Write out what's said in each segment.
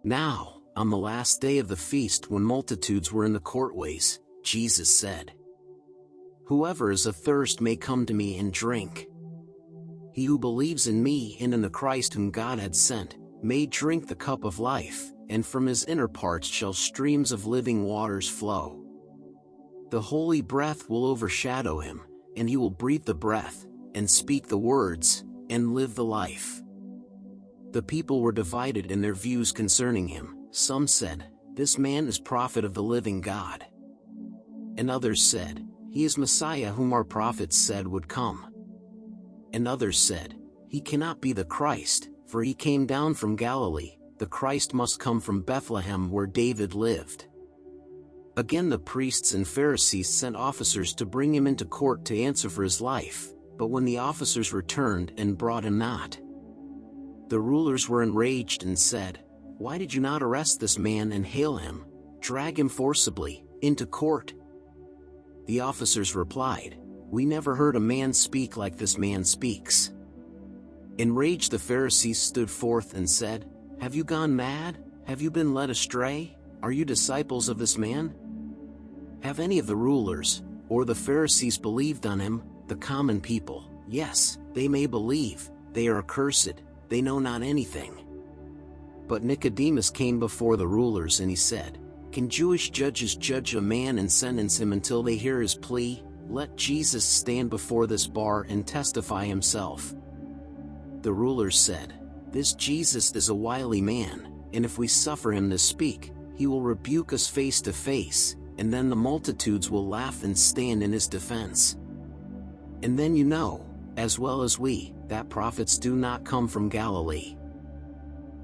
Now, on the last day of the feast, when multitudes were in the courtways, Jesus said, "Whoever is athirst may come to me and drink. He who believes in me and in the Christ whom God had sent, may drink the cup of life, and from his inner parts shall streams of living waters flow." The holy breath will overshadow him, and he will breathe the breath, and speak the words, and live the life. The people were divided in their views concerning him. Some said, "This man is prophet of the living God." And others said, "He is Messiah whom our prophets said would come." And others said, "He cannot be the Christ, for he came down from Galilee. The Christ must come from Bethlehem where David lived." Again the priests and Pharisees sent officers to bring him into court to answer for his life, but when the officers returned and brought him not, the rulers were enraged and said, "Why did you not arrest this man and hale him, drag him forcibly, into court?" The officers replied, "We never heard a man speak like this man speaks." Enraged, the Pharisees stood forth and said, "Have you gone mad? Have you been led astray? Are you disciples of this man? Have any of the rulers, or the Pharisees believed on him?" The common people, "Yes, they may believe, they are accursed, they know not anything." But Nicodemus came before the rulers and he said, "Can Jewish judges judge a man and sentence him until they hear his plea? Let Jesus stand before this bar and testify himself." The rulers said, "This Jesus is a wily man, and if we suffer him to speak, he will rebuke us face to face, and then the multitudes will laugh and stand in his defense. And then you know, as well as we, that prophets do not come from Galilee."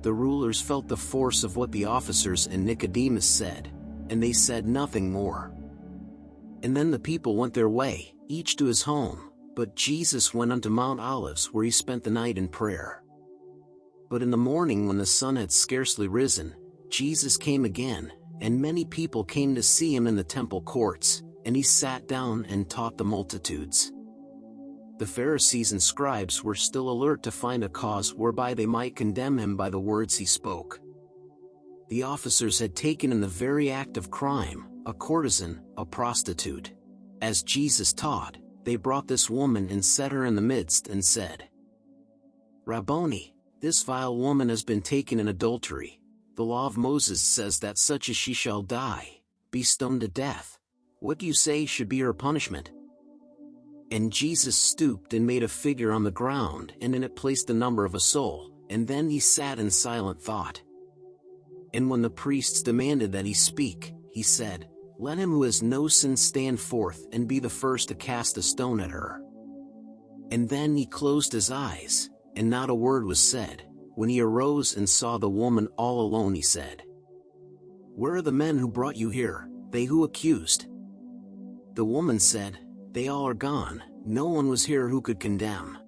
The rulers felt the force of what the officers and Nicodemus said, and they said nothing more. And then the people went their way, each to his home, but Jesus went unto Mount Olives, where he spent the night in prayer. But in the morning, when the sun had scarcely risen, Jesus came again, and many people came to see him in the temple courts, and he sat down and taught the multitudes. The Pharisees and scribes were still alert to find a cause whereby they might condemn him by the words he spoke. The officers had taken in the very act of crime, a courtesan, a prostitute. As Jesus taught, they brought this woman and set her in the midst and said, "Rabboni, this vile woman has been taken in adultery. The law of Moses says that such as she shall die, be stoned to death. What do you say should be her punishment?" And Jesus stooped and made a figure on the ground, and in it placed the number of a soul, and then he sat in silent thought. And when the priests demanded that he speak, he said, "Let him who has no sin stand forth and be the first to cast a stone at her." And then he closed his eyes, and not a word was said. When he arose and saw the woman all alone, he said, "Where are the men who brought you here, they who accused?" The woman said, "They all are gone, no one was here who could condemn."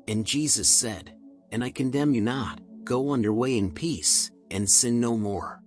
And Jesus said, "And I condemn you not, go on your way in peace, and sin no more."